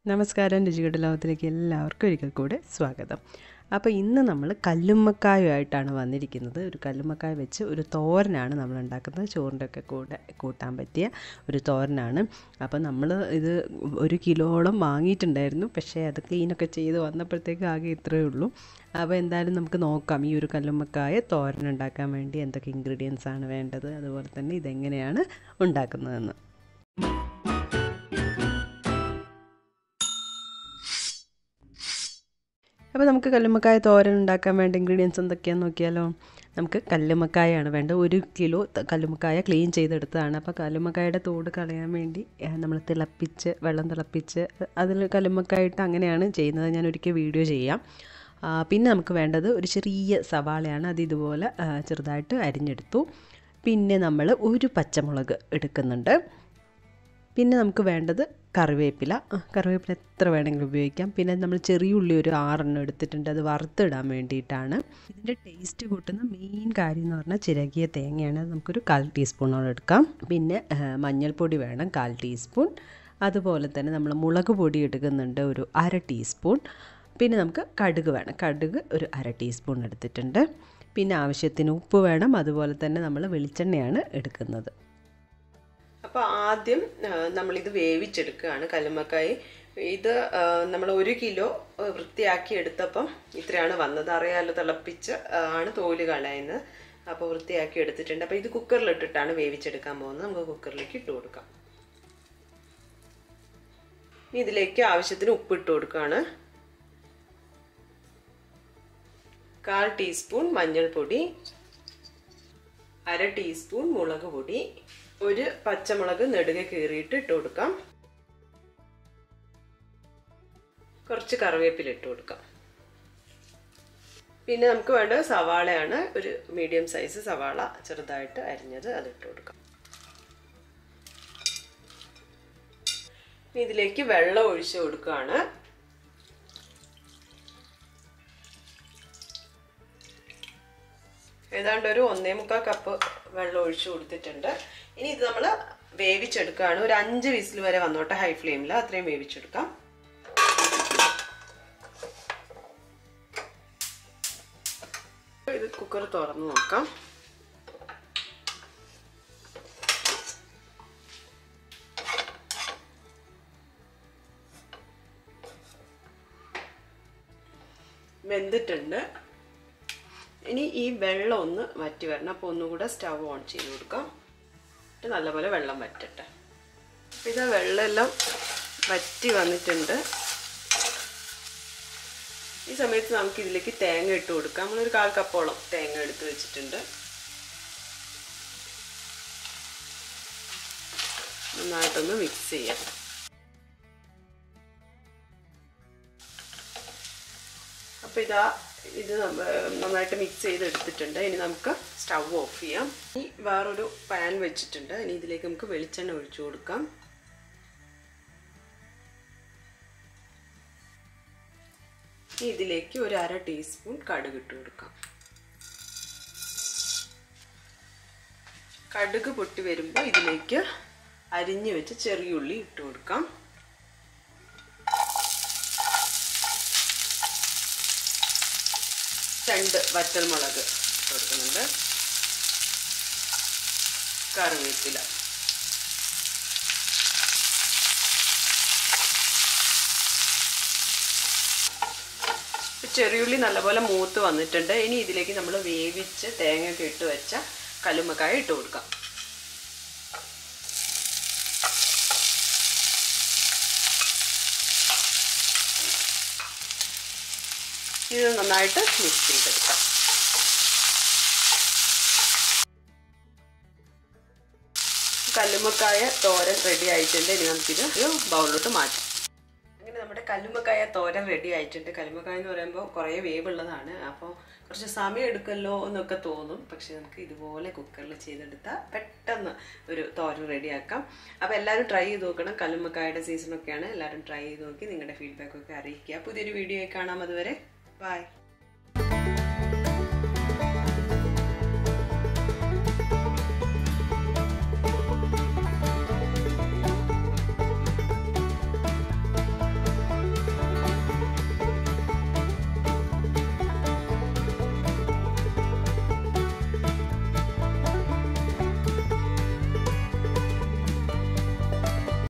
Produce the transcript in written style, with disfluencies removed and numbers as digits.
നമസ്കാരം, രുചികളുടെ ലോകത്തിലേക്ക് എല്ലാവർക്കും ഒരിക്കൽ കൂടെ സ്വാഗതം. അപ്പോൾ ഇന്ന് നമ്മൾ കല്ലുമ്മക്കായുമായിട്ടാണ് വന്നിരിക്കുന്നത്. ഒരു കല്ലുമ്മക്കായ വെച്ച് ഒരു തോരനാണ് നമ്മൾ ഉണ്ടാക്കുന്നത്. ചോറിൻ്റെ ഒക്കെ കൂടെ കൂട്ടാൻ പറ്റിയ ഒരു തോരനാണ്. അപ്പോൾ നമ്മൾ ഇത് 1 കിലോളം വാങ്ങിയിട്ടുണ്ടായിരുന്നു. പക്ഷേ അത് ക്ലീനൊക്കെ ചെയ്ത് വന്നപ്പോഴത്തേക്ക് ആകെ ഇത്രയേ ഉള്ളൂ. അപ്പോൾ എന്തായാലും നമുക്ക് നോക്കാം ഈ ഒരു കല്ലുമ്മക്കായ തോരൻ ഉണ്ടാക്കാൻ വേണ്ടി എന്തൊക്കെ ഇൻഗ്രീഡിയൻസ് ആണ് വേണ്ടത്, അതുപോലെ തന്നെ ഇതെങ്ങനെയാണ് ഉണ്ടാക്കുന്നതെന്ന്. അപ്പോൾ നമുക്ക് കല്ലുമ്മക്കായ തോരൻ ഉണ്ടാക്കാൻ വേണ്ട ഇൻഗ്രീഡിയൻസ് എന്തൊക്കെയാണെന്ന് നോക്കിയാലോ. നമുക്ക് കല്ലുമ്മക്കായാണ് വേണ്ടത്. 1 കിലോ കല്ലുമ്മക്കായ ക്ലീൻ ചെയ്തെടുത്തതാണ്. അപ്പോൾ കല്ലുമ്മക്കായുടെ തോട് കളയാൻ വേണ്ടി നമ്മൾ വെള്ളം തിളപ്പിച്ച് അതിൽ കല്ലുമ്മക്കായ ഇട്ട് അങ്ങനെയാണ് ചെയ്യുന്നത്. ഞാൻ ഒരിക്കൽ വീഡിയോ ചെയ്യാം. പിന്നെ നമുക്ക് വേണ്ടത് ഒരു ചെറിയ സവാളയാണ്. അത് ഇതുപോലെ ചെറുതായിട്ട് അരിഞ്ഞെടുത്തു. പിന്നെ നമ്മൾ 1 പച്ചമുളക് എടുക്കുന്നുണ്ട്. പിന്നെ നമുക്ക് വേണ്ടത് കറിവേപ്പില എത്ര വേണമെങ്കിലും ഉപയോഗിക്കാം. പിന്നെ നമ്മൾ ചെറിയ ഉള്ളി ഒരു 6 എണ്ണം എടുത്തിട്ടുണ്ട്. അത് വറുത്തിടാൻ വേണ്ടിയിട്ടാണ്. ഇതിൻ്റെ ടേസ്റ്റ് കൂട്ടുന്ന മെയിൻ കാര്യം എന്ന് പറഞ്ഞാൽ ചിരകിയ തേങ്ങയാണ്. നമുക്കൊരു 1/4 ടീസ്പൂണോളം എടുക്കാം. പിന്നെ മഞ്ഞൾപ്പൊടി വേണം 1/4 ടീസ്പൂൺ. അതുപോലെ തന്നെ നമ്മൾ മുളക് പൊടി എടുക്കുന്നുണ്ട് ഒരു 1/2 ടീസ്പൂൺ. പിന്നെ നമുക്ക് കടുക് വേണം. കടുക് ഒരു 1/2 ടീസ്പൂൺ എടുത്തിട്ടുണ്ട്. പിന്നെ ആവശ്യത്തിന് ഉപ്പ് വേണം. അതുപോലെ തന്നെ നമ്മൾ വെളിച്ചെണ്ണയാണ് എടുക്കുന്നത്. അപ്പോൾ ആദ്യം നമ്മളിത് വേവിച്ചെടുക്കുകയാണ് കല്ലുമ്മക്കായ. ഇത് നമ്മൾ 1 കിലോ വൃത്തിയാക്കി എടുത്തപ്പം ഇത്രയാണ് വന്നത്. അറിയാലോ, തിളപ്പിച്ച് ആണ് തോല് കളയുന്നത്. അപ്പോൾ വൃത്തിയാക്കി എടുത്തിട്ടുണ്ട്. അപ്പോൾ ഇത് കുക്കറിലിട്ടിട്ടാണ് വേവിച്ചെടുക്കാൻ പോകുന്നത്. നമുക്ക് കുക്കറിലേക്ക് ഇട്ട് കൊടുക്കാം. ഇതിലേക്ക് ആവശ്യത്തിന് ഉപ്പ് ഇട്ട് കൊടുക്കുകയാണ്. 1/4 ടീസ്പൂൺ മഞ്ഞൾപ്പൊടി, 1/2 ടീസ്പൂൺ മുളക് പൊടി, 1 പച്ചമുളക് നെടുകെ കീറിയിട്ട് ഇട്ട് കൊടുക്കാം. കുറച്ച് കറിവേപ്പില ഇട്ട് കൊടുക്കാം. പിന്നെ നമുക്ക് വേണ്ടത് സവാളയാണ്. ഒരു മീഡിയം സൈസ് സവാള ചെറുതായിട്ട് അരിഞ്ഞത് അതിട്ട് കൊടുക്കാം. ഇതിലേക്ക് വെള്ളം ഒഴിച്ച് കൊടുക്കുകയാണ്. ഏതാണ്ട് ഒരു 1.25 കപ്പ് വെള്ളം ഒഴിച്ചു കൊടുത്തിട്ടുണ്ട്. ഇനി ഇത് നമ്മൾ വേവിച്ചെടുക്കുകയാണ്. ഒരു 5 വിസിൽ വരെ വന്നോട്ടെ, ഹൈ ഫ്ലെയിമിൽ. അത്രയും വേവിച്ചെടുക്കാം. ഇത് കുക്കർ തുറന്ന് നോക്കാം. വെന്തിട്ടുണ്ട്. ഇനി ഈ വെള്ളം ഒന്ന് വറ്റി വരണം. അപ്പോൾ ഒന്നുകൂടെ സ്റ്റവ് ഓൺ ചെയ്ത് കൊടുക്കാം. എന്നിട്ട് നല്ലപോലെ വെള്ളം വറ്റട്ടെ. അപ്പോൾ ഇതാ വെള്ളമെല്ലാം വറ്റി വന്നിട്ടുണ്ട്. ഈ സമയത്ത് നമുക്ക് ഇതിലേക്ക് തേങ്ങ ഇട്ട് കൊടുക്കാം. നമ്മളൊരു 1/4 കപ്പോളം തേങ്ങ എടുത്ത് വെച്ചിട്ടുണ്ട്. നന്നായിട്ടൊന്ന് മിക്സ് ചെയ്യാം. അപ്പോൾ ഇത് നന്നായിട്ട് മിക്സ് ചെയ്തെടുത്തിട്ടുണ്ട്. ഇനി നമുക്ക് സ്റ്റവ് ഓഫ് ചെയ്യാം. ഇനി വേറൊരു പാൻ വെച്ചിട്ടുണ്ട്. ഇനി ഇതിലേക്ക് നമുക്ക് വെളിച്ചെണ്ണ ഒഴിച്ചു കൊടുക്കാം. ഇതിലേക്ക് ഒരു 1/2 ടീസ്പൂൺ കടുക് ഇട്ട് കൊടുക്കാം. കടുക് പൊട്ടി വരുമ്പോൾ ഇതിലേക്ക് അരിഞ്ഞു വെച്ച് ചെറിയ ഉള്ളി ഇട്ട് കൊടുക്കാം. രണ്ട് വറ്റൽമുളക് കൊടുക്കുന്നുണ്ട്. കറിവേപ്പില, ചെറിയുള്ളി നല്ലപോലെ മൂത്ത് വന്നിട്ടുണ്ട്. ഇനി ഇതിലേക്ക് നമ്മൾ വേവിച്ച് തേങ്ങയൊക്കെ ഇട്ട് വെച്ച കല്ലുമ്മക്കായ ഇട്ട് കൊടുക്കാം. ഇത് നന്നായിട്ട് മിക്സ് ചെയ്തെടുക്കാം. കല്ലുമ്മക്കായ തോരൻ റെഡി ആയിട്ടുണ്ട്. ഇനി നമുക്കിത് ഒരു ബൗളിലോട്ട് മാറ്റാം. അങ്ങനെ നമ്മുടെ കല്ലുമ്മക്കായ തോരൻ റെഡി ആയിട്ടുണ്ട്. കല്ലുമ്മക്കായ എന്ന് പറയുമ്പോൾ കുറേ വേവുള്ളതാണ്. അപ്പോൾ കുറച്ച് സമയം എടുക്കുമല്ലോ എന്നൊക്കെ തോന്നും. പക്ഷെ നമുക്ക് ഇതുപോലെ കുക്കറിൽ ചെയ്തെടുത്താൽ പെട്ടെന്ന് ഒരു തോരൻ റെഡിയാക്കാം. അപ്പോൾ എല്ലാവരും ട്രൈ ചെയ്ത് നോക്കണം. കല്ലുമ്മക്കായുടെ സീസണൊക്കെയാണ്. എല്ലാവരും ട്രൈ ചെയ്ത് നോക്കി നിങ്ങളുടെ ഫീഡ്ബാക്കൊക്കെ അറിയിക്കുക. പുതിയൊരു വീഡിയോ കാണാം. അതുവരെ ബൈ.